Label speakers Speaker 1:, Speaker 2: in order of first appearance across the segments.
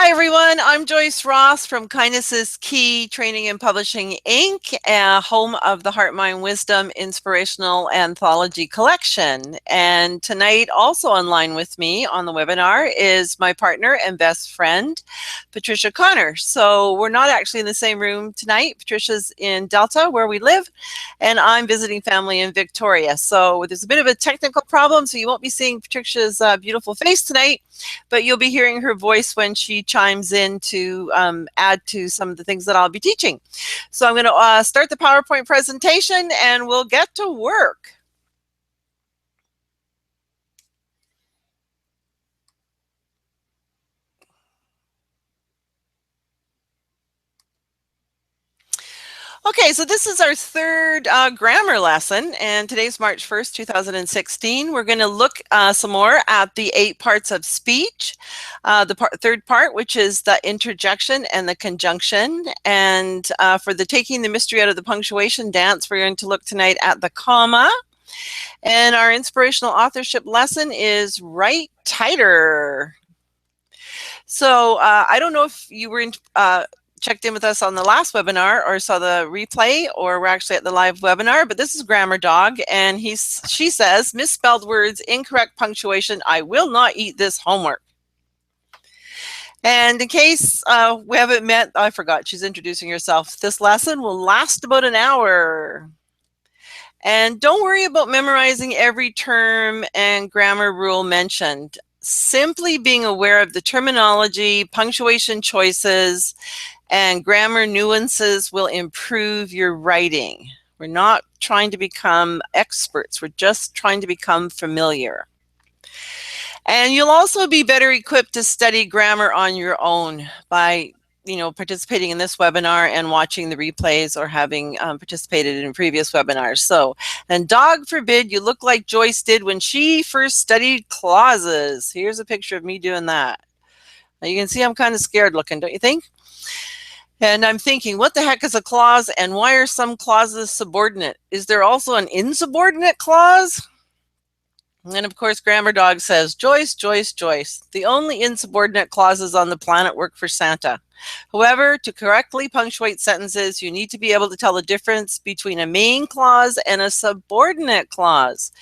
Speaker 1: Hi, everyone. I'm Joyce Ross from Kindness is Key Training and Publishing, Inc., home of the Heart, Mind, Wisdom Inspirational Anthology collection. And tonight, also online with me on the webinar, is my partner and best friend, Patricia Connor. So we're not actually in the same room tonight. Patricia's in Delta, where we live, and I'm visiting family in Victoria. So there's a bit of a technical problem, so you won't be seeing Patricia's beautiful face tonight, but you'll be hearing her voice when she chimes in to add to some of the things that I'll be teaching. So I'm going to start the PowerPoint presentation and we'll get to work. Okay, so this is our third grammar lesson, and today's March 1st, 2016. We're going to look some more at the 8 parts of speech. The third part, which is the interjection and the conjunction. And for the taking the mystery out of the punctuation dance, we're going to look tonight at the comma. And our inspirational authorship lesson is Write Tighter. So I don't know if you were checked in with us on the last webinar or saw the replay, or we're actually at the live webinar, but this is Grammar Dog, and she says, misspelled words, incorrect punctuation, I will not eat this homework. And in case we haven't met, I forgot, she's introducing herself. This lesson will last about an hour. And don't worry about memorizing every term and grammar rule mentioned. Simply being aware of the terminology, punctuation choices, and grammar nuances will improve your writing. We're not trying to become experts. We're just trying to become familiar. And you'll also be better equipped to study grammar on your own by participating in this webinar and watching the replays or having participated in previous webinars. So, and dog forbid you look like Joyce did when she first studied clauses. Here's a picture of me doing that. Now you can see I'm kind of scared looking, don't you think? And I'm thinking, what the heck is a clause, and why are some clauses subordinate? Is there also an insubordinate clause? And of course, Grammar Dog says, Joyce, Joyce, Joyce. The only insubordinate clauses on the planet work for Santa. However, to correctly punctuate sentences, you need to be able to tell the difference between a main clause and a subordinate clause.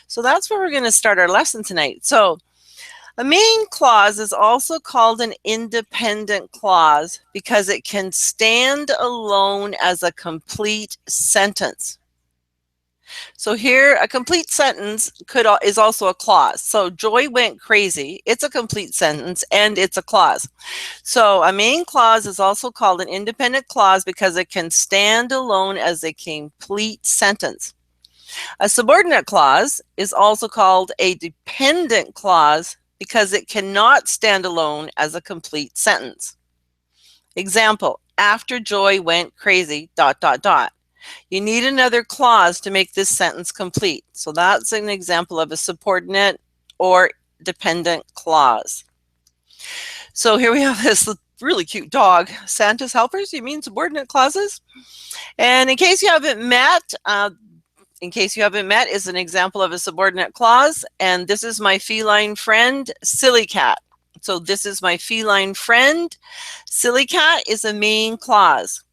Speaker 1: So that's where we're going to start our lesson tonight. So a main clause is also called an independent clause because it can stand alone as a complete sentence. So here, a complete sentence is also a clause. So Joy went crazy. It's a complete sentence and it's a clause. So a main clause is also called an independent clause because it can stand alone as a complete sentence. A subordinate clause is also called a dependent clause because it cannot stand alone as a complete sentence. Example, after Joy went crazy, ... You need another clause to make this sentence complete. So that's an example of a subordinate or dependent clause. So here we have this really cute dog. Santa's helpers, you mean subordinate clauses? And in case you haven't met, is an example of a subordinate clause. And this is my feline friend, Silly Cat. So this is my feline friend. Silly Cat is a main clause.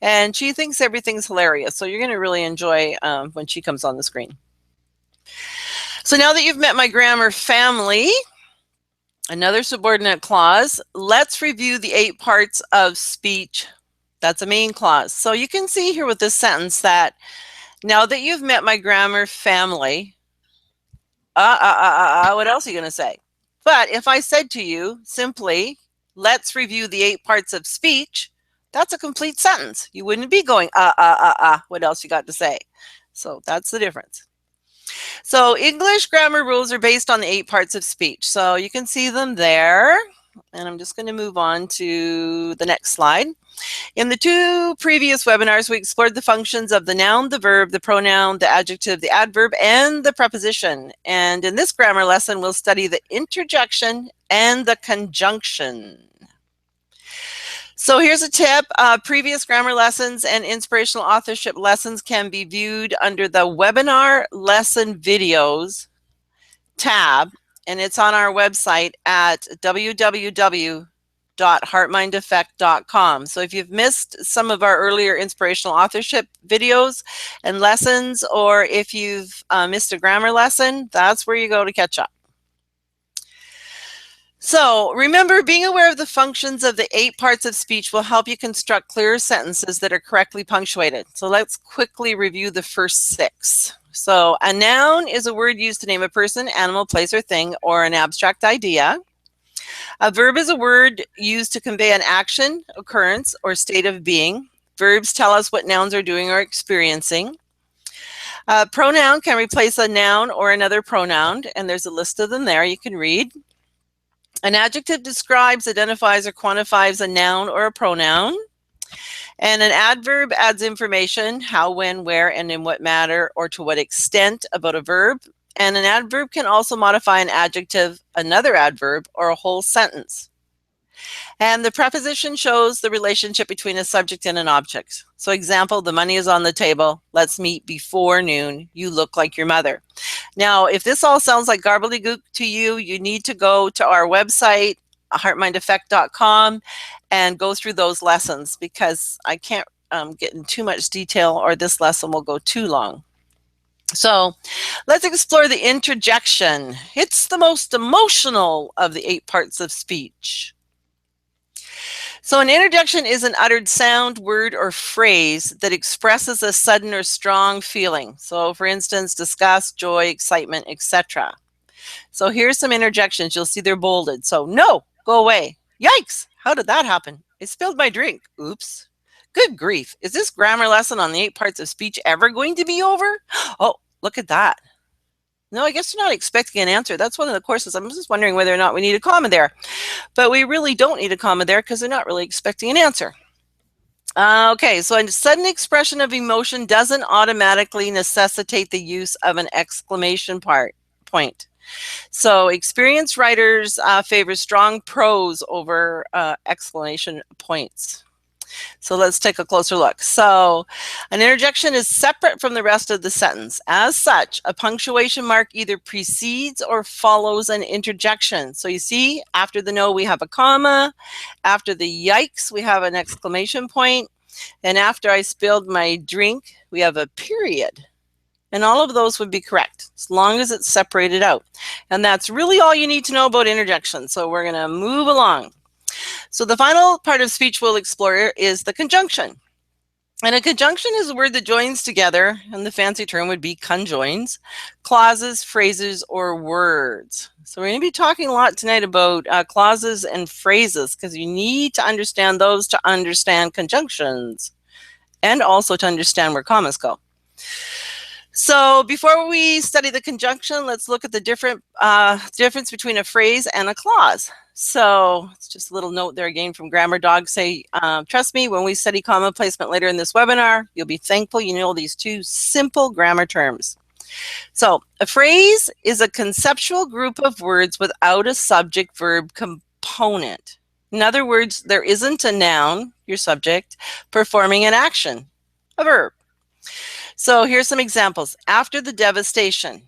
Speaker 1: And she thinks everything's hilarious. So you're going to really enjoy when she comes on the screen. So now that you've met my grammar family, another subordinate clause, let's review the 8 parts of speech. That's a main clause. So you can see here with this sentence that now that you've met my grammar family, what else are you going to say? But if I said to you simply, let's review the 8 parts of speech, that's a complete sentence. You wouldn't be going, what else you got to say? So that's the difference. So English grammar rules are based on the 8 parts of speech. So you can see them there. And I'm just going to move on to the next slide. In the 2 previous webinars, we explored the functions of the noun, the verb, the pronoun, the adjective, the adverb, and the preposition. And in this grammar lesson, we'll study the interjection and the conjunction. So here's a tip. Previous grammar lessons and inspirational authorship lessons can be viewed under the webinar lesson videos tab, and it's on our website at www www.heartmindeffect.com. So if you've missed some of our earlier inspirational authorship videos and lessons, or if you've missed a grammar lesson, that's where you go to catch up. So remember, being aware of the functions of the 8 parts of speech will help you construct clear sentences that are correctly punctuated. So let's quickly review the first 6. So a noun is a word used to name a person, animal, place, or thing, or an abstract idea. A verb is a word used to convey an action, occurrence, or state of being. Verbs tell us what nouns are doing or experiencing. A pronoun can replace a noun or another pronoun, and there's a list of them there you can read. An adjective describes, identifies, or quantifies a noun or a pronoun. And an adverb adds information, how, when, where, and in what manner or to what extent about a verb. And an adverb can also modify an adjective, another adverb, or a whole sentence. And the preposition shows the relationship between a subject and an object. So example, the money is on the table. Let's meet before noon. You look like your mother. Now, if this all sounds like gobbledygook to you, you need to go to our website, heartmindeffect.com, and go through those lessons, because I can't get in too much detail or this lesson will go too long. So let's explore the interjection. It's the most emotional of the 8 parts of speech. So an interjection is an uttered sound, word, or phrase that expresses a sudden or strong feeling. So for instance, disgust, joy, excitement, etc. So here's some interjections. You'll see they're bolded. So no, go away. Yikes, how did that happen? I spilled my drink. Oops. Good grief. Is this grammar lesson on the 8 parts of speech ever going to be over? Oh, look at that. No, I guess you're not expecting an answer. That's one of the courses. I'm just wondering whether or not we need a comma there. But we really don't need a comma there because they're not really expecting an answer. Okay, so a sudden expression of emotion doesn't automatically necessitate the use of an exclamation point. So experienced writers favor strong prose over exclamation points. So let's take a closer look. So an interjection is separate from the rest of the sentence. As such, a punctuation mark either precedes or follows an interjection. So you see, after the no, we have a comma. After the yikes, we have an exclamation point. And after I spilled my drink, we have a period. And all of those would be correct, as long as it's separated out. And that's really all you need to know about interjection. So we're going to move along. So the final part of speech we'll explore is the conjunction. And a conjunction is a word that joins together, and the fancy term would be conjoins, clauses, phrases, or words. So we're going to be talking a lot tonight about clauses and phrases, because you need to understand those to understand conjunctions, and also to understand where commas go. So before we study the conjunction, let's look at the difference between a phrase and a clause. So it's just a little note there again from Grammar Dog. Say, trust me, when we study comma placement later in this webinar, you'll be thankful you know these 2 simple grammar terms. So a phrase is a conceptual group of words without a subject-verb component. In other words, there isn't a noun, your subject, performing an action, a verb. So here's some examples. After the devastation,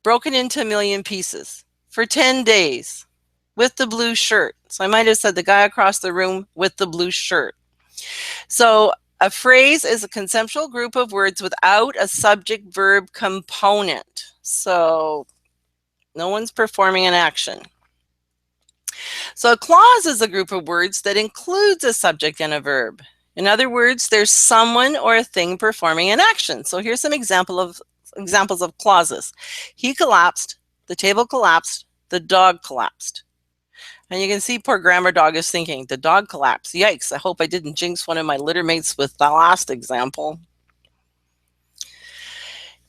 Speaker 1: broken into a million pieces, for 10 days, with the blue shirt. So I might have said the guy across the room with the blue shirt. So a phrase is a conceptual group of words without a subject-verb component. So no one's performing an action. So a clause is a group of words that includes a subject and a verb. In other words, there's someone or a thing performing an action. So here's some examples of clauses. He collapsed, the table collapsed, the dog collapsed. And you can see poor Grammar Dog is thinking, the dog collapsed. Yikes, I hope I didn't jinx one of my litter mates with the last example.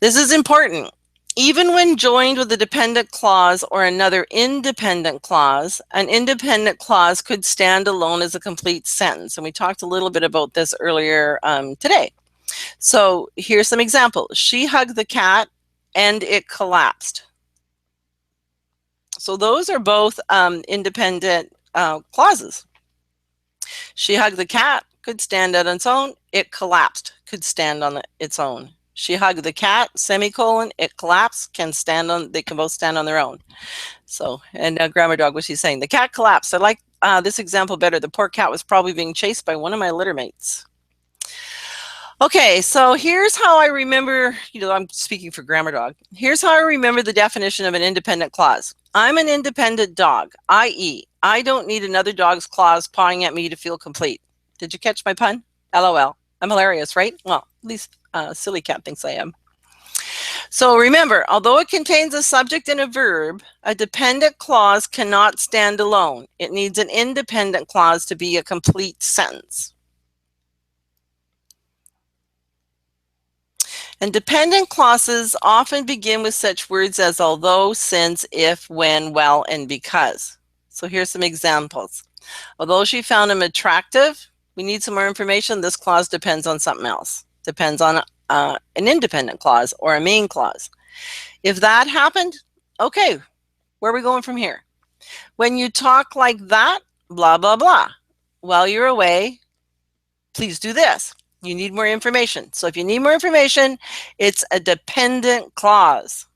Speaker 1: This is important. Even when joined with a dependent clause or another independent clause, an independent clause could stand alone as a complete sentence. And we talked a little bit about this earlier today. So here's some examples. She hugged the cat and it collapsed. So those are both independent clauses. She hugged the cat could stand on its own. It collapsed could stand on its own. She hugged the cat, semicolon, it collapsed, they can both stand on their own. So, and Grammar Dog, what she's saying, the cat collapsed. I like this example better. The poor cat was probably being chased by one of my litter mates. Okay, so here's how I remember, I'm speaking for Grammar Dog. Here's how I remember the definition of an independent clause. I'm an independent dog, i.e., I don't need another dog's claws pawing at me to feel complete. Did you catch my pun? LOL. I'm hilarious, right? Well, at least Silly Cat thinks I am. So remember, although it contains a subject and a verb, a dependent clause cannot stand alone. It needs an independent clause to be a complete sentence. And dependent clauses often begin with such words as although, since, if, when, well, and because. So here's some examples. Although she found him attractive, we need some more information. This clause depends on something else. Depends on an independent clause or a main clause. If that happened, okay, where are we going from here? When you talk like that, blah, blah, blah. While you're away, please do this. You need more information. So if you need more information, it's a dependent clause.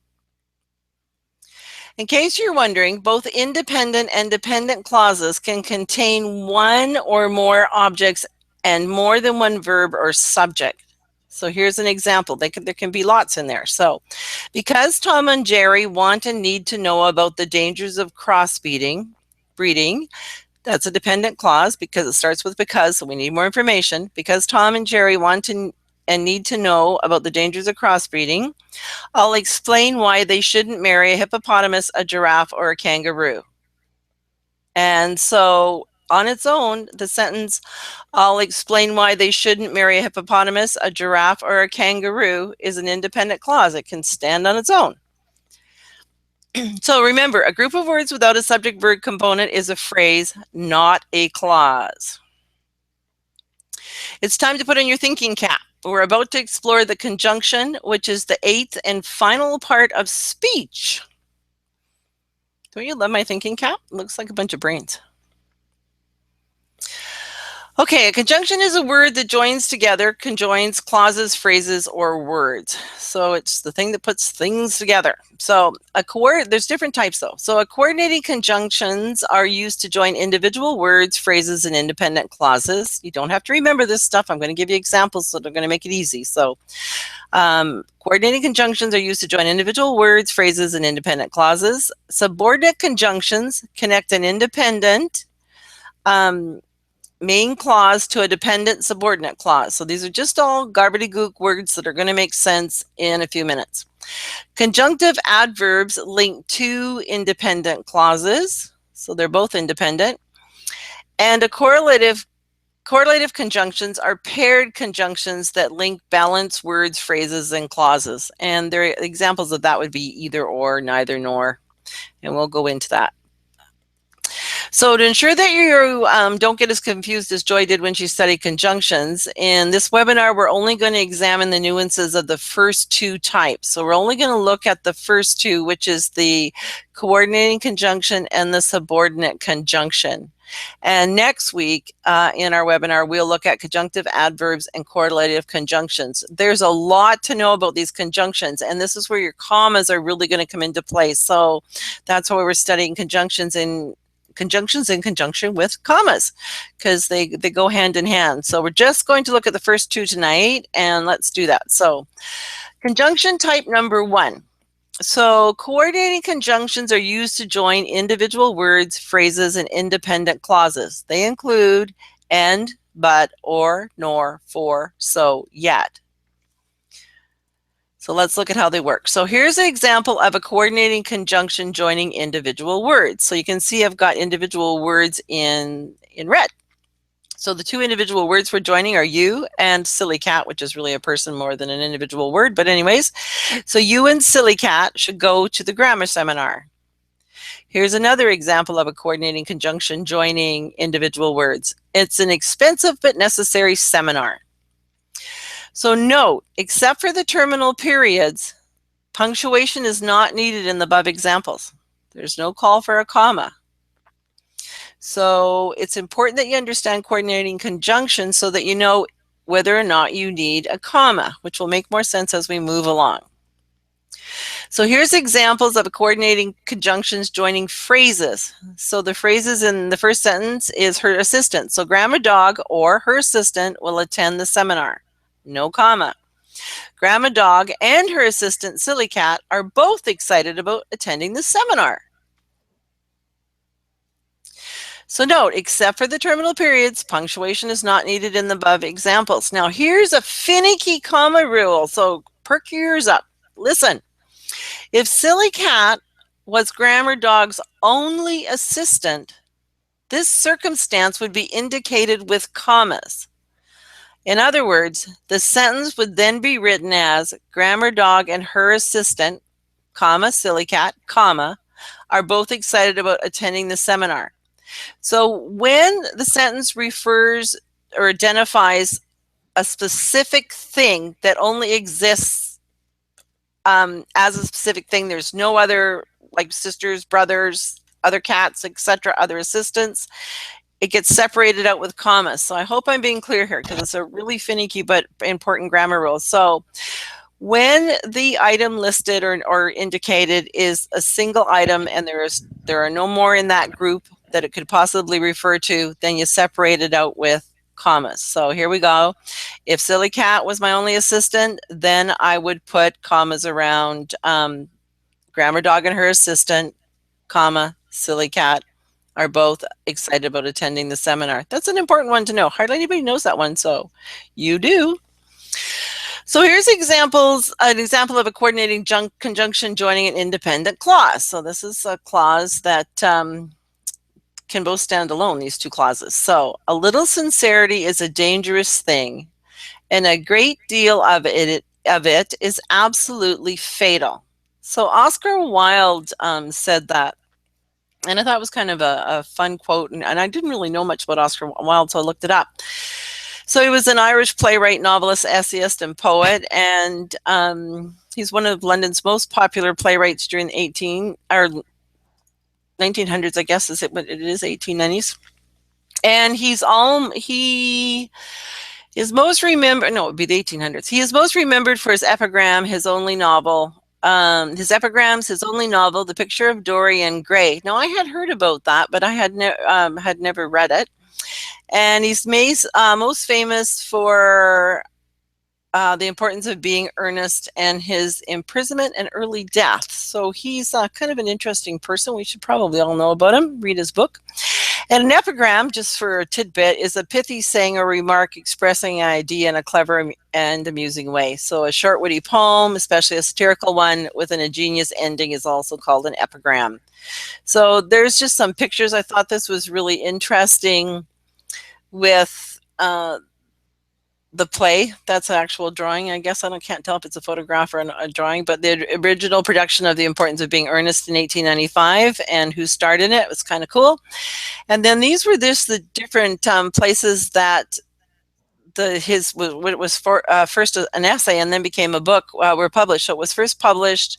Speaker 1: In case you're wondering, both independent and dependent clauses can contain one or more objects and more than one verb or subject. So here's an example. There can be lots in there. So because Tom and Jerry want and need to know about the dangers of breeding, that's a dependent clause because it starts with because, so we need more information. Because Tom and Jerry want and need to know about the dangers of crossbreeding, I'll explain why they shouldn't marry a hippopotamus, a giraffe, or a kangaroo. And so on its own, the sentence, I'll explain why they shouldn't marry a hippopotamus, a giraffe, or a kangaroo is an independent clause. It can stand on its own. So remember, a group of words without a subject-verb component is a phrase, not a clause. It's time to put on your thinking cap. We're about to explore the conjunction, which is the 8th and final part of speech. Don't you love my thinking cap? It looks like a bunch of brains. Okay, a conjunction is a word that joins together, conjoins clauses, phrases, or words. So it's the thing that puts things together. So there's different types though. So coordinating conjunctions are used to join individual words, phrases, and independent clauses. You don't have to remember this stuff. I'm going to give you examples so they're going to make it easy. So coordinating conjunctions are used to join individual words, phrases, and independent clauses. Subordinate conjunctions connect an independent main clause to a dependent subordinate clause. So these are just all gobbledygook words that are going to make sense in a few minutes. Conjunctive adverbs link two independent clauses. So they're both independent. And correlative conjunctions are paired conjunctions that link balanced words, phrases, and clauses. And examples of that would be either or, neither nor. And we'll go into that. So to ensure that you don't get as confused as Joy did when she studied conjunctions, in this webinar, we're only going to examine the nuances of the first two types. So we're only going to look at the first two, which is the coordinating conjunction and the subordinate conjunction. And next week in our webinar, we'll look at conjunctive adverbs and correlative conjunctions. There's a lot to know about these conjunctions, and this is where your commas are really going to come into play. So that's why we're studying conjunctions in conjunction with commas, because they go hand in hand. So we're just going to look at the first two tonight, and let's do that. So conjunction type number 1. So coordinating conjunctions are used to join individual words, phrases, and independent clauses. They include and, but, or, nor, for, so, yet. So let's look at how they work. So here's an example of a coordinating conjunction joining individual words. So you can see I've got individual words in red. So the two individual words we're joining are you and silly cat, which is really a person more than an individual word. But anyways, so you and silly cat should go to the grammar seminar. Here's another example of a coordinating conjunction joining individual words. It's an expensive but necessary seminar. So note, except for the terminal periods, punctuation is not needed in the above examples. There's no call for a comma. So it's important that you understand coordinating conjunctions so that you know whether or not you need a comma, which will make more sense as we move along. So here's examples of coordinating conjunctions joining phrases. So the phrases in the first sentence is her assistant. So Grandma Dog or her assistant will attend the seminar. No comma. Grandma Dog and her assistant Silly Cat are both excited about attending the seminar. So note, except for the terminal periods, punctuation is not needed in the above examples. Now here's a finicky comma rule, so perk your ears up. Listen, if Silly Cat was Grandma Dog's only assistant, this circumstance would be indicated with commas. In other words, the sentence would then be written as Grandma Dog and her assistant, comma, Silly Cat, comma, are both excited about attending the seminar. So when the sentence refers or identifies a specific thing that only exists as a specific thing, there's no other, like sisters, brothers, other cats, etc., other assistants, it gets separated out with commas. So I hope I'm being clear here because it's a really finicky but important grammar rule. So when the item listed or indicated is a single item and there are no more in that group that it could possibly refer to, then you separate it out with commas. So here we go. If Silly Cat was my only assistant, then I would put commas around Grandma Dog and her assistant, comma, Silly Cat are both excited about attending the seminar. That's an important one to know. Hardly anybody knows that one, so you do. So here's an example of a coordinating conjunction joining an independent clause. So this is a clause that can both stand alone, these two clauses. So a little sincerity is a dangerous thing, and a great deal of it is absolutely fatal. So Oscar Wilde said that. And I thought it was kind of a fun quote. And I didn't really know much about Oscar Wilde, so I looked it up. So he was an Irish playwright, novelist, essayist, and poet. And he's one of London's most popular playwrights during the 1900s, I guess, but it is 1890s. And he is most remembered, no, it would be the 1800s. He is most remembered for his epigram, his only novel, his epigrams, his only novel, The Picture of Dorian Gray. Now, I had heard about that, but I had never read it. And he's most famous for the importance of being earnest and his imprisonment and early death. So he's kind of an interesting person. We should probably all know about him, read his book. And an epigram, just for a tidbit, is a pithy saying or remark expressing an idea in a clever and amusing way. So a short witty poem, especially a satirical one with an ingenious ending, is also called an epigram. So there's just some pictures. I thought this was really interesting with the play. That's an actual drawing. I guess I can't tell if it's a photograph or a drawing, but the original production of The Importance of Being Earnest in 1895 and who starred in it was kind of cool. And then these were just the different places that first an essay and then became a book were published. So it was first published.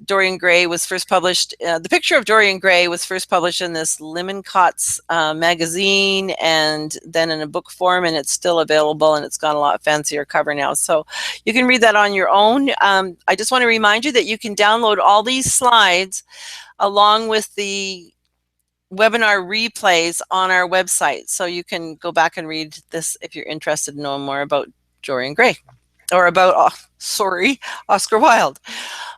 Speaker 1: Dorian Gray was first published. The Picture of Dorian Gray was first published in this Limoncott's magazine, and then in a book form, and it's still available, and it's got a lot fancier cover now. So you can read that on your own. I just want to remind you that you can download all these slides along with the webinar replays on our website. So you can go back and read this if you're interested in knowing more about Dorian Gray or about, Oscar Wilde.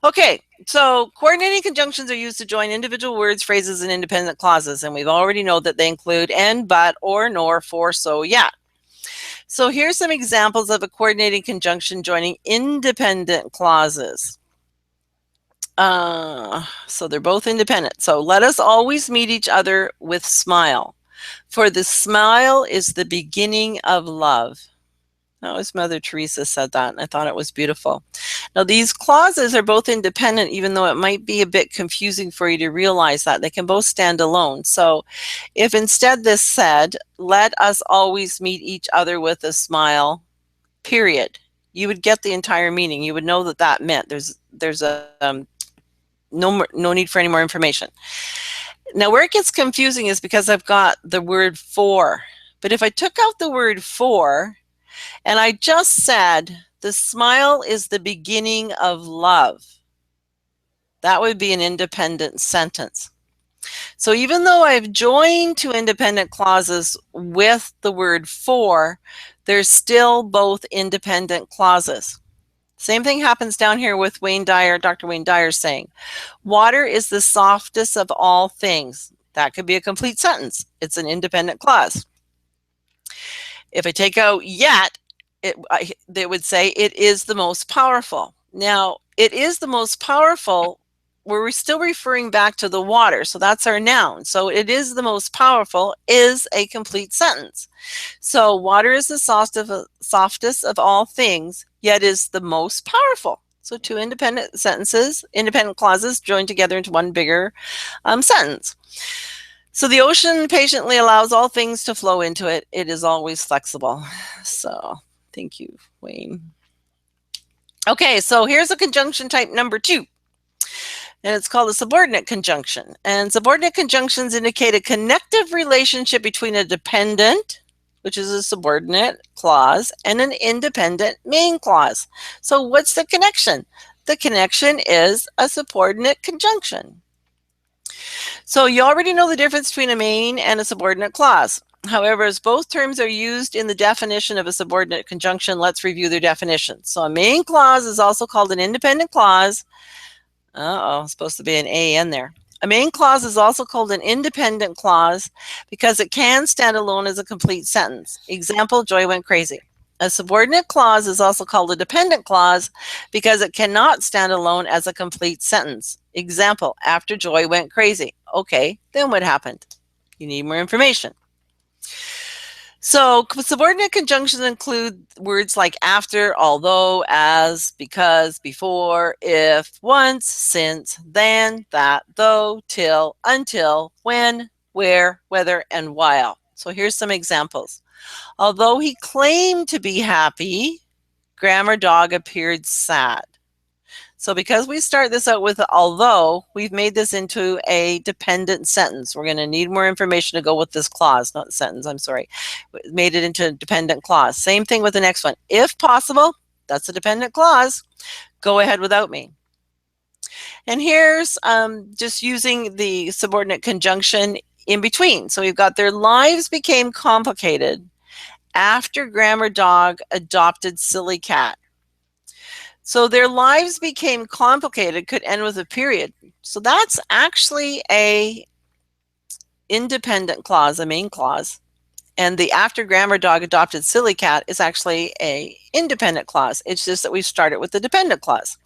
Speaker 1: Okay, so coordinating conjunctions are used to join individual words, phrases, and independent clauses. And we've already know that they include and, but, or, nor, for, so, yet. So here's some examples of a coordinating conjunction joining independent clauses. So they're both independent. So let us always meet each other with smile, for the smile is the beginning of love. That was Mother Teresa said that, and I thought it was beautiful. Now, these clauses are both independent, even though it might be a bit confusing for you to realize that. They can both stand alone. So if instead this said, let us always meet each other with a smile, period, you would get the entire meaning. You would know that that meant there's no need for any more information. Now, where it gets confusing is because I've got the word for. But if I took out the word for, and I just said The smile is the beginning of love. That would be an independent sentence. So even though I've joined two independent clauses with the word for, they're still both independent clauses. Same thing happens down here with Wayne Dyer, Dr. Wayne Dyer saying, water is the softest of all things. That could be a complete sentence. It's an independent clause. If I take out yet, they would say it is the most powerful. Now, it is the most powerful, we're still referring back to the water, so that's our noun. So it is the most powerful is a complete sentence. So water is the softest of all things, yet is the most powerful. So two independent sentences, independent clauses joined together into one bigger sentence. So the ocean patiently allows all things to flow into it. It is always flexible. So thank you, Wayne. Okay, so here's a conjunction type number 2. And it's called a subordinate conjunction. And subordinate conjunctions indicate a connective relationship between a dependent, which is a subordinate clause, and an independent main clause. So what's the connection? The connection is a subordinate conjunction. So you already know the difference between a main and a subordinate clause. However, as both terms are used in the definition of a subordinate conjunction, let's review their definitions. So a main clause is also called an independent clause. Supposed to be an A in there. A main clause is also called an independent clause because it can stand alone as a complete sentence. Example, Joy went crazy. A subordinate clause is also called a dependent clause because it cannot stand alone as a complete sentence. Example, after Joy went crazy. Okay, then what happened? You need more information. So subordinate conjunctions include words like after, although, as, because, before, if, once, since, then, that, though, till, until, when, where, whether, and while. So here's some examples. Although he claimed to be happy, Grammar Dog appeared sad. So because we start this out with although, we've made this into a dependent sentence. We're going to need more information to go with this clause, not sentence, I'm sorry. We made it into a dependent clause. Same thing with the next one. If possible, that's a dependent clause. Go ahead without me. And here's just using the subordinate conjunction in between. So we've got their lives became complicated after Grammar Dog adopted Silly Cat. So their lives became complicated could end with a period. So that's actually a independent clause, a main clause. And the after Grammar Dog adopted Silly Cat is actually a independent clause. It's just that we started with the dependent clause.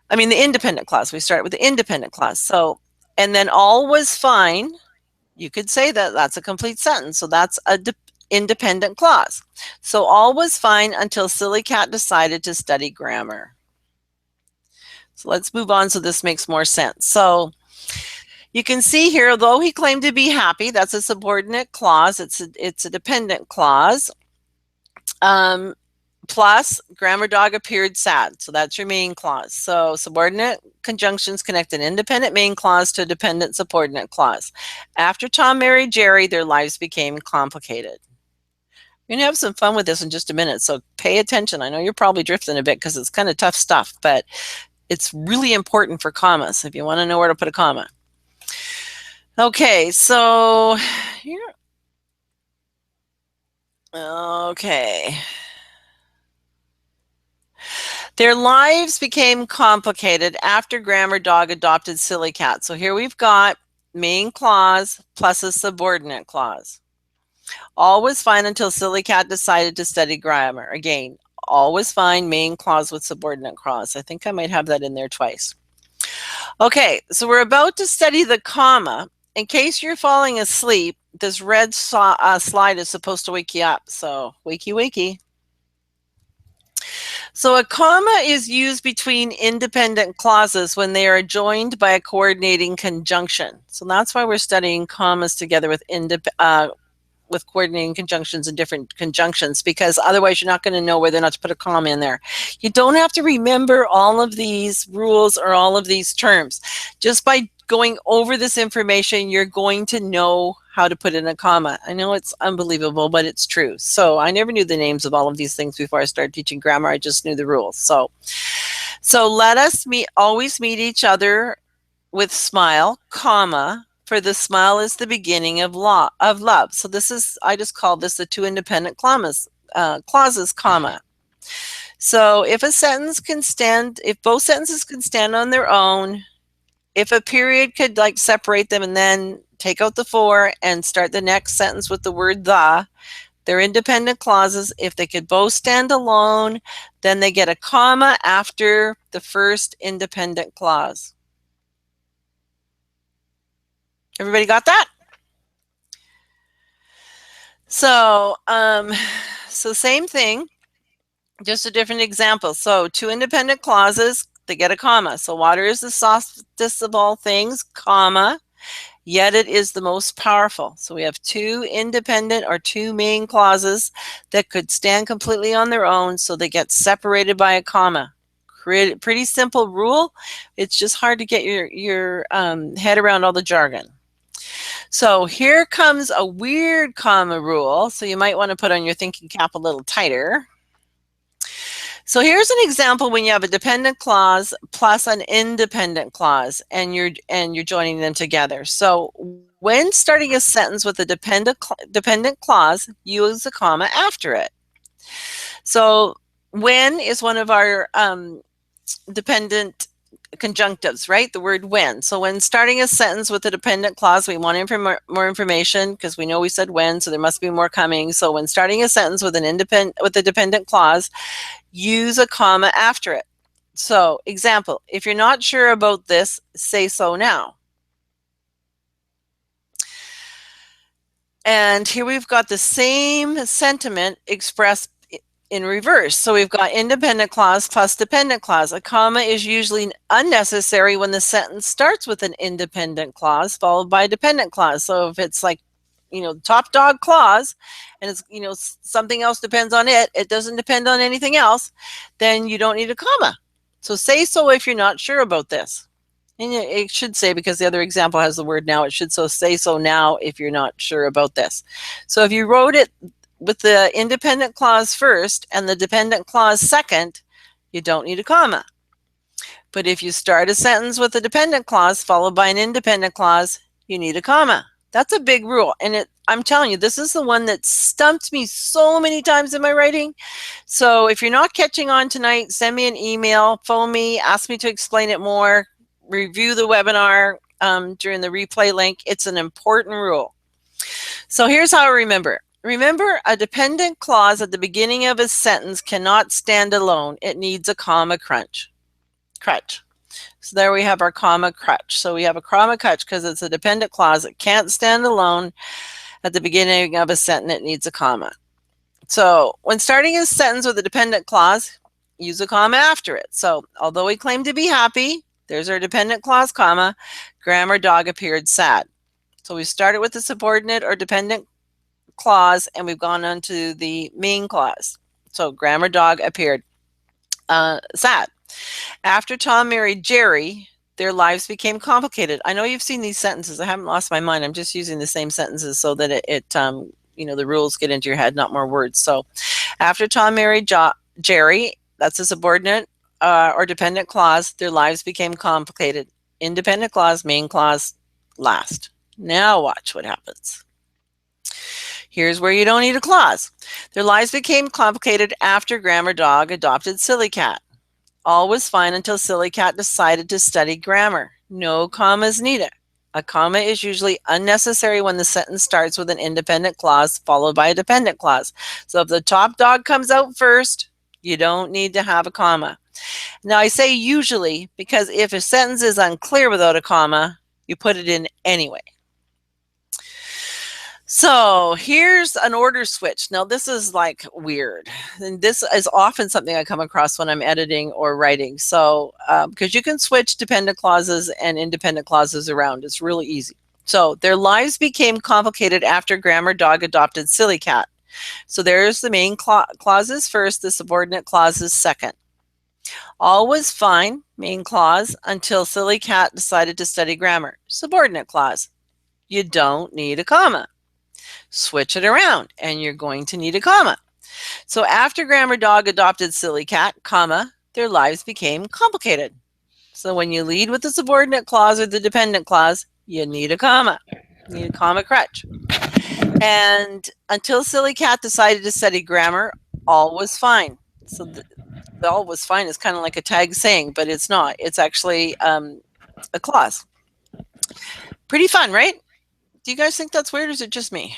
Speaker 1: I mean the independent clause. We start with the independent clause. So, and then all was fine. You could say that that's a complete sentence. So that's a independent clause. So all was fine until Silly Cat decided to study grammar. So let's move on so this makes more sense. So you can see here, although he claimed to be happy, that's a subordinate clause. It's a dependent clause. Plus, Grammar Dog appeared sad. So that's your main clause. So subordinate conjunctions connect an independent main clause to a dependent subordinate clause. After Tom married Jerry, their lives became complicated. We're going to have some fun with this in just a minute, so pay attention. I know you're probably drifting a bit because it's kind of tough stuff, but it's really important for commas if you want to know where to put a comma. Okay, so here. Okay. Their lives became complicated after Grammar Dog adopted Silly Cat. So here we've got main clause plus a subordinate clause. All was fine until Silly Cat decided to study grammar. Again, all was fine, main clause with subordinate clause. I think I might have that in there twice. Okay, so we're about to study the comma. In case you're falling asleep, this red slide is supposed to wake you up. So wakey, wakey. So a comma is used between independent clauses when they are joined by a coordinating conjunction. So that's why we're studying commas together with coordinating conjunctions and different conjunctions, because otherwise you're not going to know whether or not to put a comma in there. You don't have to remember all of these rules or all of these terms. Just by going over this information, you're going to know how to put in a comma. I know it's unbelievable, but it's true. So I never knew the names of all of these things before I started teaching grammar. I just knew the rules. So let us always meet each other with smile, comma, for the smile is the beginning of love. So this is, I just call this the two independent clauses, comma. So if a sentence can stand, if both sentences can stand on their own, if a period could like separate them and then take out the for and start the next sentence with the word the, they're independent clauses. If they could both stand alone, then they get a comma after the first independent clause. Everybody got that? So, so same thing, just a different example. So two independent clauses, they get a comma. So water is the softest of all things, comma, yet it is the most powerful. So we have two independent or two main clauses that could stand completely on their own, so they get separated by a comma. Pretty simple rule. It's just hard to get your head around all the jargon. So here comes a weird comma rule. So you might want to put on your thinking cap a little tighter. So here's an example when you have a dependent clause plus an independent clause and you're joining them together. So when starting a sentence with a dependent clause, use a comma after it. So when is one of our dependent conjunctives, right? The word when. So when starting a sentence with a dependent clause, we want more information because we know we said when, so there must be more coming. So when starting a sentence with a dependent clause, use a comma after it. So example, if you're not sure about this, say so now. And here we've got the same sentiment expressed in reverse. So we've got independent clause plus dependent clause. A comma is usually unnecessary when the sentence starts with an independent clause followed by a dependent clause. So if it's like, top dog clause and it's, something else depends on it, it doesn't depend on anything else, then you don't need a comma. So say so if you're not sure about this. And it should say, because the other example has the word now, it should say so now if you're not sure about this. So if you wrote it with the independent clause first and the dependent clause second, you don't need a comma. But if you start a sentence with a dependent clause followed by an independent clause, you need a comma. That's a big rule. And I'm telling you, this is the one that stumped me so many times in my writing. So if you're not catching on tonight, send me an email, phone me, ask me to explain it more, review the webinar during the replay link. It's an important rule. So here's how I remember. Remember, a dependent clause at the beginning of a sentence cannot stand alone. It needs a comma crutch. So there we have our comma crutch. So we have a comma crutch because it's a dependent clause. It can't stand alone at the beginning of a sentence. It needs a comma. So when starting a sentence with a dependent clause, use a comma after it. So although we claim to be happy, there's our dependent clause, comma, grammar dog appeared sad. So we started with the subordinate or dependent clause and we've gone on to the main clause. So grammar dog appeared sad. After Tom married Jerry, their lives became complicated. I know you've seen these sentences. I haven't lost my mind. I'm just using the same sentences so that the rules get into your head, not more words. So after Tom married Jerry, that's a subordinate or dependent clause, their lives became complicated. Independent clause, main clause, last. Now watch what happens. Here's where you don't need a clause. Their lives became complicated after Grammar Dog adopted Silly Cat. All was fine until Silly Cat decided to study grammar. No commas needed. A comma is usually unnecessary when the sentence starts with an independent clause followed by a dependent clause. So if the top dog comes out first, you don't need to have a comma. Now I say usually because if a sentence is unclear without a comma, you put it in anyway. So here's an order switch. Now this is like weird. And this is often something I come across when I'm editing or writing. So because you can switch dependent clauses and independent clauses around. It's really easy. So their lives became complicated after Grammar Dog adopted Silly Cat. So there's the main clauses first, the subordinate clauses second. All was fine, main clause, until silly cat decided to study grammar. Subordinate clause. You don't need a comma. Switch it around, and you're going to need a comma. So after grammar dog adopted silly cat, comma, their lives became complicated. So when you lead with the subordinate clause or the dependent clause, you need a comma. You need a comma crutch. And until silly cat decided to study grammar, all was fine. So the all was fine is kind of like a tag saying, but it's not. It's actually a clause. Pretty fun, right? Do you guys think that's weird, or is it just me?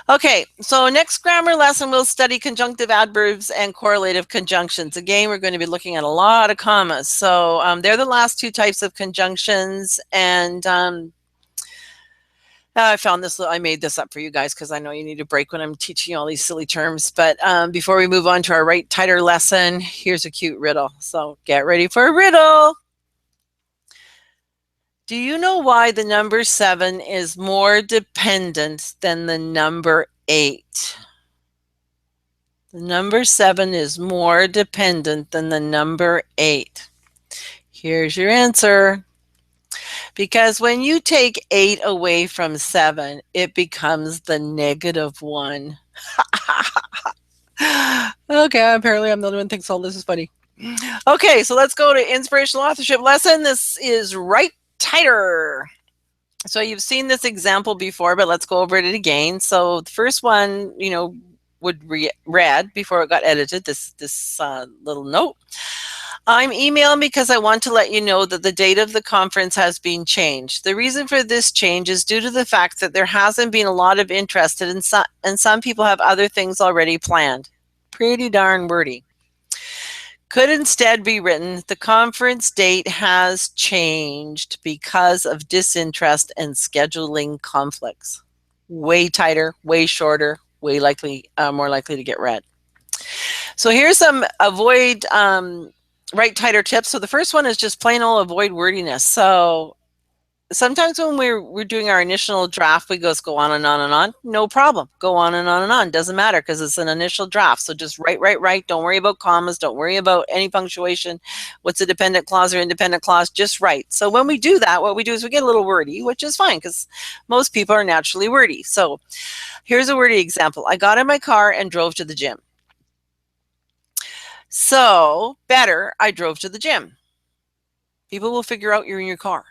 Speaker 1: Okay, so next grammar lesson, we'll study conjunctive adverbs and correlative conjunctions. Again, we're going to be looking at a lot of commas. So they're the last two types of conjunctions. And I found this, I made this up for you guys because I know you need a break when I'm teaching you all these silly terms. But before we move on to our right tighter lesson, here's a cute riddle. So get ready for a riddle. Do you know why the number 7 is more dependent than the number 8? The number 7 is more dependent than the number 8. Here's your answer. Because when you take 8 away from 7, it becomes the -1. Okay, apparently I'm the only one who thinks all this is funny. Okay, so let's go to inspirational authorship lesson. This is right tighter. So you've seen this example before, but let's go over it again. So the first one, would read before it got edited, this little note. I'm emailing because I want to let you know that the date of the conference has been changed. The reason for this change is due to the fact that there hasn't been a lot of interest and some people have other things already planned. Pretty darn wordy. Could instead be written, the conference date has changed because of disinterest and scheduling conflicts. Way tighter, way shorter, way likely, more likely to get read. So here's some avoid right tighter tips. So the first one is just plain old avoid wordiness. So sometimes when we're doing our initial draft, we go on and on and on. No problem. Go on and on and on. Doesn't matter because it's an initial draft. So just write. Don't worry about commas. Don't worry about any punctuation. What's a dependent clause or independent clause? Just write. So when we do that, what we do is we get a little wordy, which is fine because most people are naturally wordy. So here's a wordy example. I got in my car and drove to the gym. So better, I drove to the gym. People will figure out you're in your car.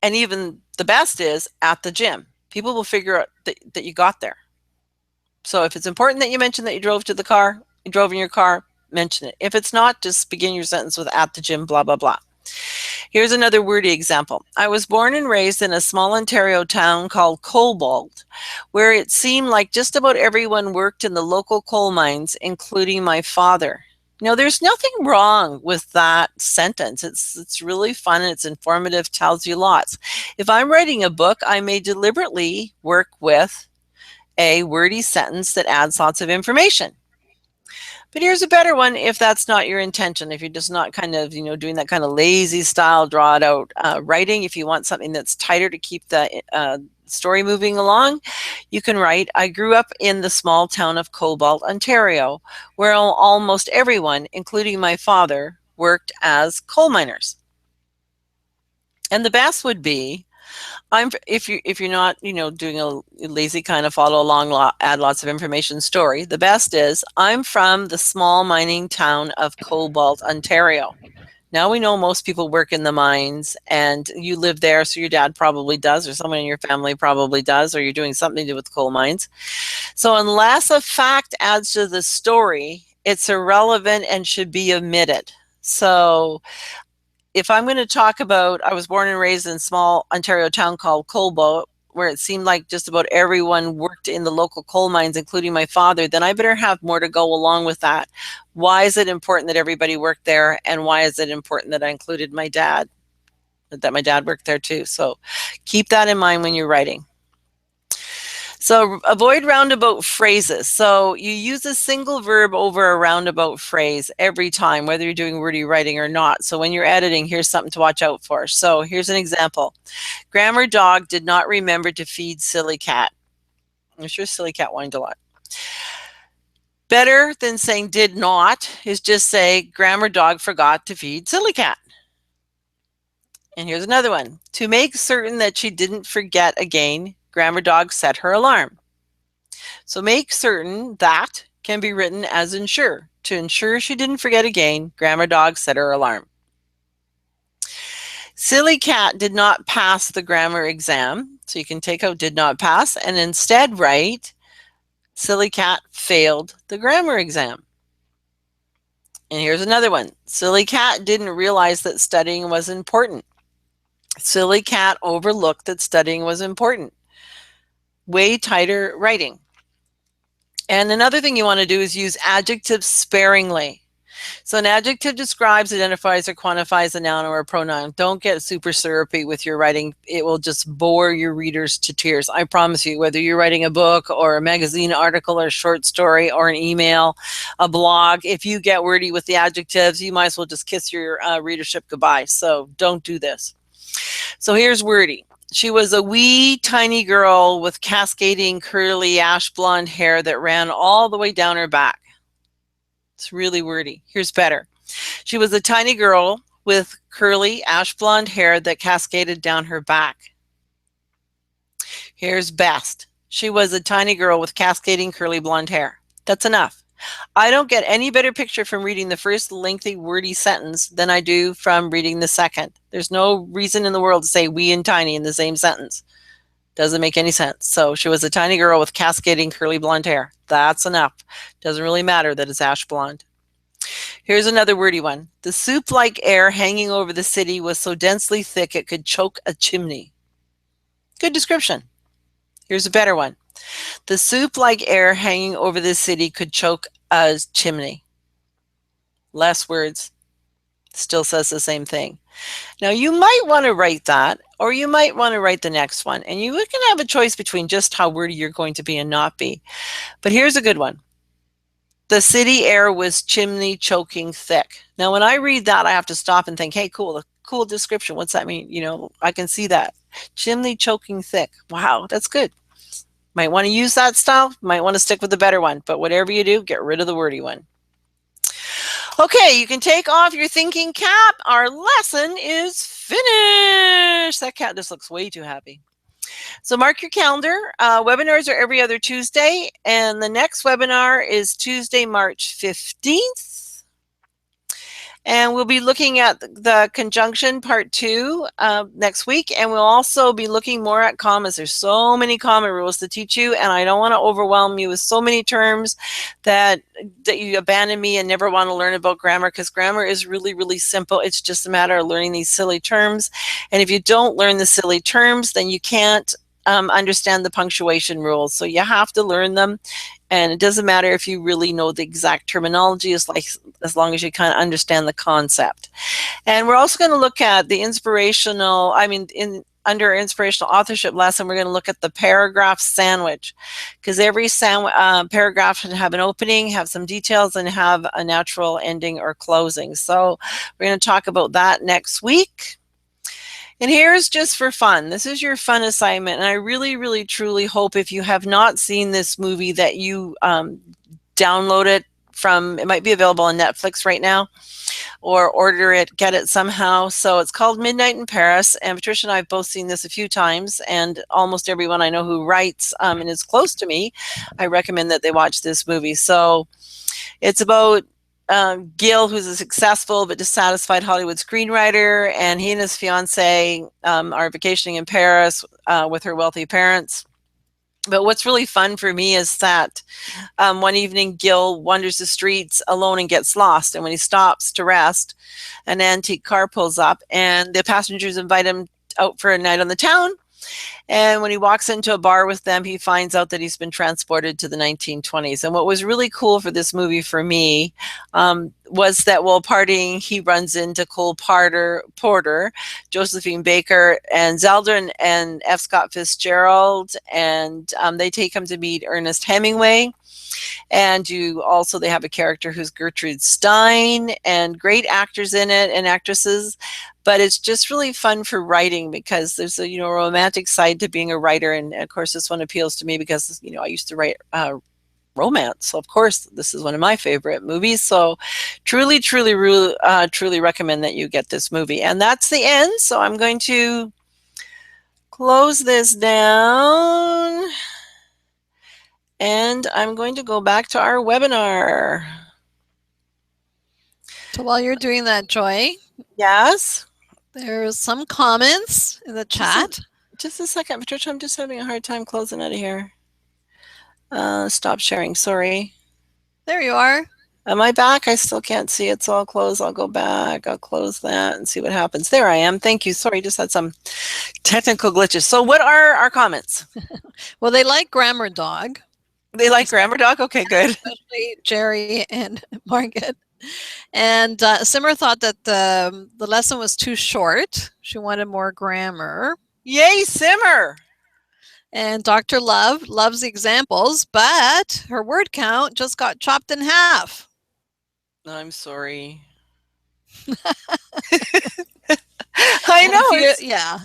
Speaker 1: And even the best is at the gym. People will figure out that you got there. So if it's important that you mention that you drove to the car, you drove in your car, mention it. If it's not, just begin your sentence with at the gym, blah, blah, blah. Here's another wordy example. I was born and raised in a small Ontario town called Cobalt, where it seemed like just about everyone worked in the local coal mines, including my father. Now, there's nothing wrong with that sentence. It's really fun and it's informative, tells you lots. If I'm writing a book, I may deliberately work with a wordy sentence that adds lots of information. But here's a better one if that's not your intention, if you're just not kind of, doing that kind of lazy style, draw it out writing. If you want something that's tighter to keep the story moving along, you can write, I grew up in the small town of Cobalt, Ontario, where almost everyone, including my father, worked as coal miners. And the best would be, if you're not, doing a lazy kind of follow along, add lots of information story, the best is, I'm from the small mining town of Cobalt, Ontario. Now we know most people work in the mines and you live there, so your dad probably does, or someone in your family probably does, or you're doing something to do with coal mines. So unless a fact adds to the story, it's irrelevant and should be omitted. So if I'm going to talk about, I was born and raised in a small Ontario town called Cobalt, where it seemed like just about everyone worked in the local coal mines, including my father, then I better have more to go along with that. Why is it important that everybody worked there? And why is it important that I included my dad, that my dad worked there too? So keep that in mind when you're writing. So avoid roundabout phrases. So you use a single verb over a roundabout phrase every time, whether you're doing wordy writing or not. So when you're editing, here's something to watch out for. So here's an example. Grammar dog did not remember to feed silly cat. I'm sure silly cat whined a lot. Better than saying did not is just say grammar dog forgot to feed silly cat. And here's another one. To make certain that she didn't forget again, grammar dog set her alarm. So make certain that can be written as ensure. To ensure she didn't forget again, grammar dog set her alarm. Silly cat did not pass the grammar exam. So you can take out did not pass and instead write silly cat failed the grammar exam. And here's another one. Silly cat didn't realize that studying was important. Silly cat overlooked that studying was important. Way tighter writing. And another thing you want to do is use adjectives sparingly. So an adjective describes, identifies, or quantifies a noun or a pronoun. Don't get super syrupy with your writing. It will just bore your readers to tears. I promise you, whether you're writing a book or a magazine article or a short story or an email, a blog, if you get wordy with the adjectives, you might as well just kiss your readership goodbye. So don't do this. So here's wordy. She was a wee tiny girl with cascading curly ash blonde hair that ran all the way down her back. It's really wordy. Here's better. She was a tiny girl with curly ash blonde hair that cascaded down her back. Here's best. She was a tiny girl with cascading curly blonde hair. That's enough. I don't get any better picture from reading the first lengthy wordy sentence than I do from reading the second. There's no reason in the world to say wee and tiny in the same sentence. Doesn't make any sense. So she was a tiny girl with cascading curly blonde hair. That's enough. Doesn't really matter that it's ash blonde. Here's another wordy one. The soup-like air hanging over the city was so densely thick it could choke a chimney. Good description. Here's a better one. The soup-like air hanging over the city could choke a chimney. Less words. Still says the same thing. Now you might want to write that, or you might want to write the next one, and you can have a choice between just how wordy you're going to be and not be. But here's a good one. The city air was chimney choking thick. Now when I read that, I have to stop and think, hey, cool description. What's that mean? You know, I can see that. Chimney choking thick. Wow, that's good. Might want to use that style, might want to stick with the better one, but whatever you do, get rid of the wordy one. Okay, you can take off your thinking cap. Our lesson is finished. That cat just looks way too happy. So mark your calendar. Webinars are every other Tuesday, and the next webinar is Tuesday, March 15th. And we'll be looking at the conjunction part 2 next week. And we'll also be looking more at commas. There's so many comma rules to teach you, and I don't want to overwhelm you with so many terms that you abandon me and never want to learn about grammar, because grammar is really, really simple. It's just a matter of learning these silly terms. And if you don't learn the silly terms, then you can't understand the punctuation rules. So you have to learn them. And it doesn't matter if you really know the exact terminology, as long as you kind of understand the concept. And we're also going to look at the under inspirational authorship lesson, we're going to look at the paragraph sandwich, because every paragraph should have an opening, have some details, and have a natural ending or closing. So we're going to talk about that next week. And here's just for fun. This is your fun assignment. And I really, really, truly hope if you have not seen this movie that you download it from, it might be available on Netflix right now, or order it, get it somehow. So it's called Midnight in Paris. And Patricia and I have both seen this a few times. And almost everyone I know who writes and is close to me, I recommend that they watch this movie. So it's about Gil, who's a successful but dissatisfied Hollywood screenwriter, and he and his fiance are vacationing in Paris with her wealthy parents. But what's really fun for me is that one evening Gil wanders the streets alone and gets lost. And when he stops to rest, an antique car pulls up and the passengers invite him out for a night on the town. And when he walks into a bar with them, he finds out that he's been transported to the 1920s. And what was really cool for this movie for me was that while partying, he runs into Cole Porter, Josephine Baker, and Zeldin and F. Scott Fitzgerald. And they take him to meet Ernest Hemingway. And they have a character who's Gertrude Stein, and great actors in it and actresses. But it's just really fun for writing, because there's a romantic side to being a writer, and of course this one appeals to me because I used to write romance. So of course, this is one of my favorite movies. So truly, truly, truly recommend that you get this movie. And that's the end. So I'm going to close this down and I'm going to go back to our webinar.
Speaker 2: So while you're doing that, Joy,
Speaker 1: Yes.
Speaker 2: there's some comments in the chat.
Speaker 1: Just a second, Patricia. I'm just having a hard time closing out of here. Stop sharing. Sorry.
Speaker 2: There you are.
Speaker 1: Am I back? I still can't see it, so I'll close. I'll go back. I'll close that and see what happens. There I am. Thank you. Sorry, just had some technical glitches. So what are our comments?
Speaker 2: Well, they like Grammar Dog.
Speaker 1: They like Grammar Dog? Okay, good.
Speaker 2: Especially Jerry and Margaret. And Simmer thought that the lesson was too short. She wanted more grammar.
Speaker 1: Yay, Simmer!
Speaker 2: And Dr. Love loves the examples, but her word count just got chopped in half.
Speaker 1: I'm sorry. I know.
Speaker 2: Yeah.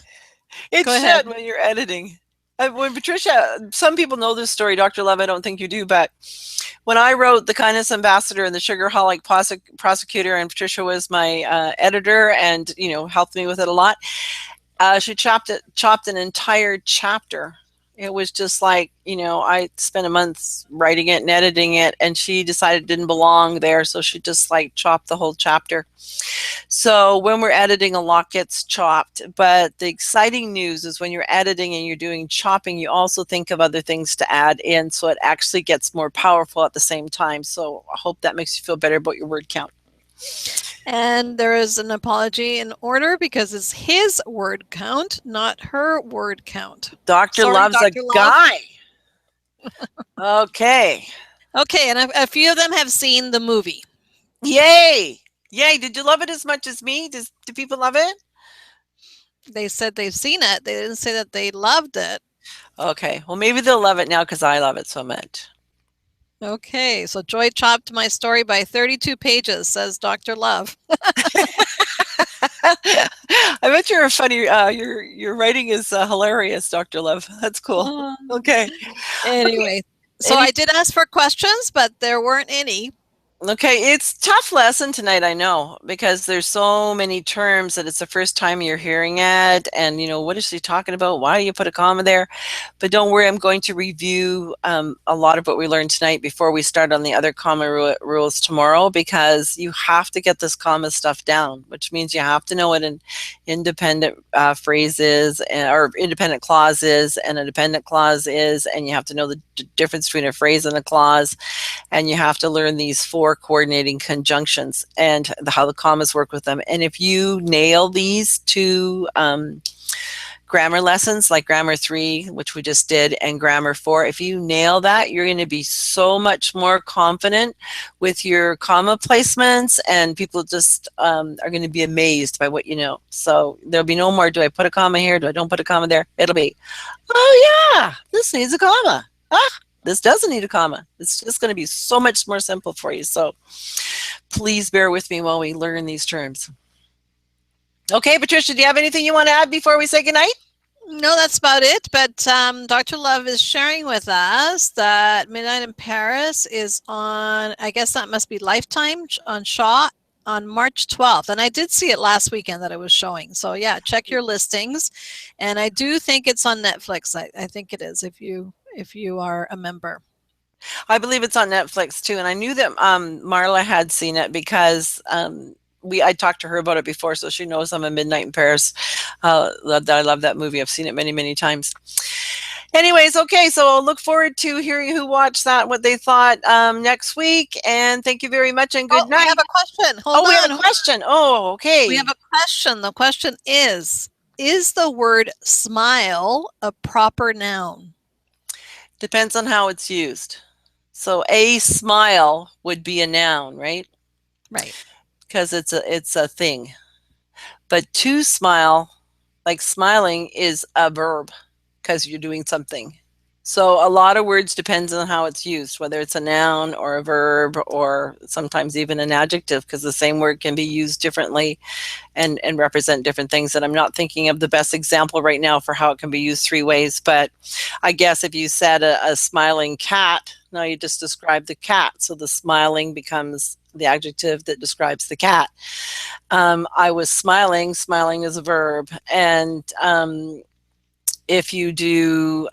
Speaker 1: It
Speaker 2: Go
Speaker 1: should
Speaker 2: ahead.
Speaker 1: when you're editing. When Patricia, some people know this story, Dr. Love, I don't think you do, but when I wrote The Kindness Ambassador and The Sugarholic Prosecutor, and Patricia was my editor and, you know, helped me with it a lot, she chopped an entire chapter. It was just like, you know, I spent a month writing it and editing it, and she decided it didn't belong there, so she just like chopped the whole chapter. So when we're editing, a lot gets chopped. But the exciting news is when you're editing and you're doing chopping, you also think of other things to add in, so it actually gets more powerful at the same time. So I hope that makes you feel better about your word count.
Speaker 2: And there is an apology in order because it's his word count, not her word count.
Speaker 1: Dr. Love's a guy. Okay.
Speaker 2: Okay, and a few of them have seen the movie.
Speaker 1: Yay! Yay! Did you love it as much as me? Do people love it?
Speaker 2: They said they've seen it. They didn't say that they loved it.
Speaker 1: Okay. Well, maybe they'll love it now because I love it so much.
Speaker 2: Okay, so Joy chopped my story by 32 pages, says Dr. Love.
Speaker 1: I bet you're a funny. Your writing is hilarious, Dr. Love. That's cool. Okay.
Speaker 2: Anyway, so I did ask for questions, but there weren't any.
Speaker 1: Okay, it's tough lesson tonight, I know, because there's so many terms that it's the first time you're hearing it, and you know, what is she talking about? Why do you put a comma there? But don't worry, I'm going to review a lot of what we learned tonight before we start on the other comma rules tomorrow, because you have to get this comma stuff down, which means you have to know what an independent phrase is, or independent clause is, and a dependent clause is, and you have to know the difference between a phrase and a clause, and you have to learn these four coordinating conjunctions and how the commas work with them. And if you nail these two grammar lessons, like grammar 3, which we just did, and grammar 4, if you nail that, you're going to be so much more confident with your comma placements, and people just are going to be amazed by what you know. So there'll be no more, do I put a comma here? Do I don't put a comma there? It'll be, oh yeah, this needs a comma. This doesn't need a comma. It's just going to be so much more simple for you. So please bear with me while we learn these terms. Okay, Patricia, do you have anything you want to add before we say goodnight?
Speaker 2: No, that's about it. But Dr. Love is sharing with us that Midnight in Paris is on, I guess that must be Lifetime on Shaw on March 12th. And I did see it last weekend that it was showing. So yeah, check your listings. And I do think it's on Netflix. I think it is if you are a member.
Speaker 1: I believe it's on Netflix too. And I knew that Marla had seen it because I talked to her about it before, so she knows I'm a Midnight in Paris. I love that movie. I've seen it many, many times. Anyways, okay, so I'll look forward to hearing who watched that, what they thought next week. And thank you very much and good night.
Speaker 2: We have a question. Hold on.
Speaker 1: We have a question. Oh, okay.
Speaker 2: We have a question. The question is the word smile a proper noun?
Speaker 1: Depends on how it's used. So a smile would be a noun, right?
Speaker 2: Right.
Speaker 1: Because it's a thing. But to smile, like smiling, is a verb because you're doing something. So a lot of words depends on how it's used, whether it's a noun or a verb or sometimes even an adjective, because the same word can be used differently and represent different things. And I'm not thinking of the best example right now for how it can be used three ways, but I guess if you said a smiling cat, now you just described the cat. So the smiling becomes the adjective that describes the cat. I was smiling. Smiling is a verb. And if you do,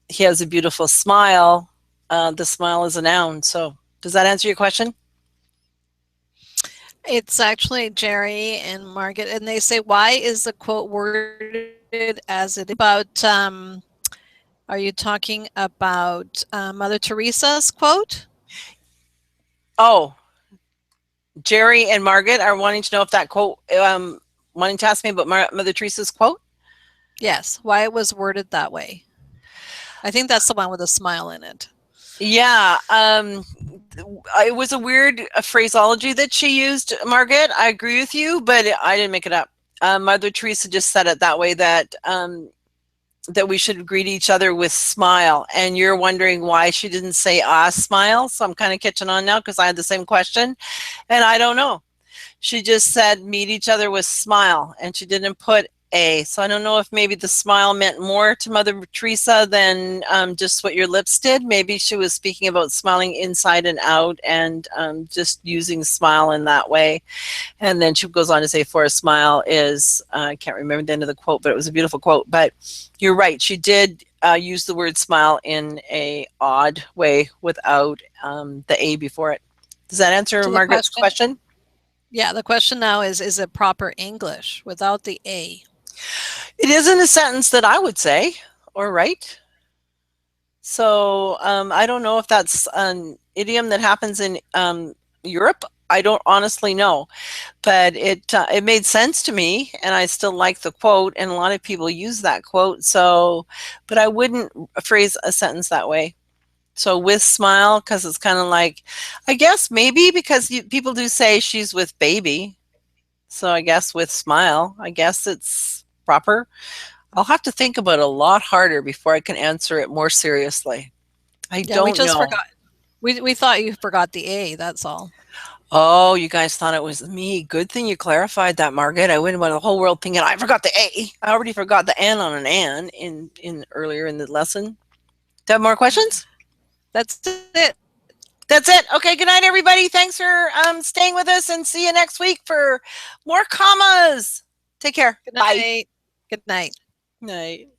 Speaker 1: he has a beautiful smile, the smile is a noun. So does that answer your question?
Speaker 2: It's actually Jerry and Margaret, and they say, why is the quote worded as it is? About, are you talking about Mother Teresa's quote?
Speaker 1: Oh, Jerry and Margaret are wanting to know if that quote, wanting to ask me about Mother Teresa's quote.
Speaker 2: Yes, why it was worded that way. I think that's the one with a smile in it.
Speaker 1: Yeah, it was a weird phraseology that she used, Margaret. I agree with you, but I didn't make it up. Mother Teresa just said it that way, that that we should greet each other with smile. And you're wondering why she didn't say smile. So I'm kind of catching on now because I had the same question, and I don't know. She just said meet each other with smile, and she didn't put a. So I don't know if maybe the smile meant more to Mother Teresa than just what your lips did. Maybe she was speaking about smiling inside and out, and just using smile in that way. And then she goes on to say, for a smile is, I can't remember the end of the quote, but it was a beautiful quote. But you're right, she did use the word smile in a odd way without the a before it. Does that answer
Speaker 2: So the
Speaker 1: Margaret's question?
Speaker 2: yeah, the question now is it proper English without the A?
Speaker 1: It isn't a sentence that I would say or write. So I don't know if that's an idiom that happens in Europe. I don't honestly know, but it made sense to me, and I still like the quote, and a lot of people use that quote. So, but I wouldn't phrase a sentence that way. So with smile, because it's kind of like, I guess maybe because people do say she's with baby. So I guess with smile, I guess it's proper. I'll have to think about it a lot harder before I can answer it more seriously. I
Speaker 2: Yeah, we
Speaker 1: don't
Speaker 2: just
Speaker 1: know.
Speaker 2: forgot. We thought you forgot the A, that's all.
Speaker 1: Oh, you guys thought it was me. Good thing you clarified that, Margaret. I wouldn't want the whole world thinking I forgot the A. I already forgot the N on an N in earlier in the lesson. Do you have more questions?
Speaker 2: That's it.
Speaker 1: That's it. Okay, good night, everybody. Thanks for staying with us, and see you next week for more commas. Take care.
Speaker 2: Good
Speaker 1: Bye.
Speaker 2: night. Good night.
Speaker 1: Night.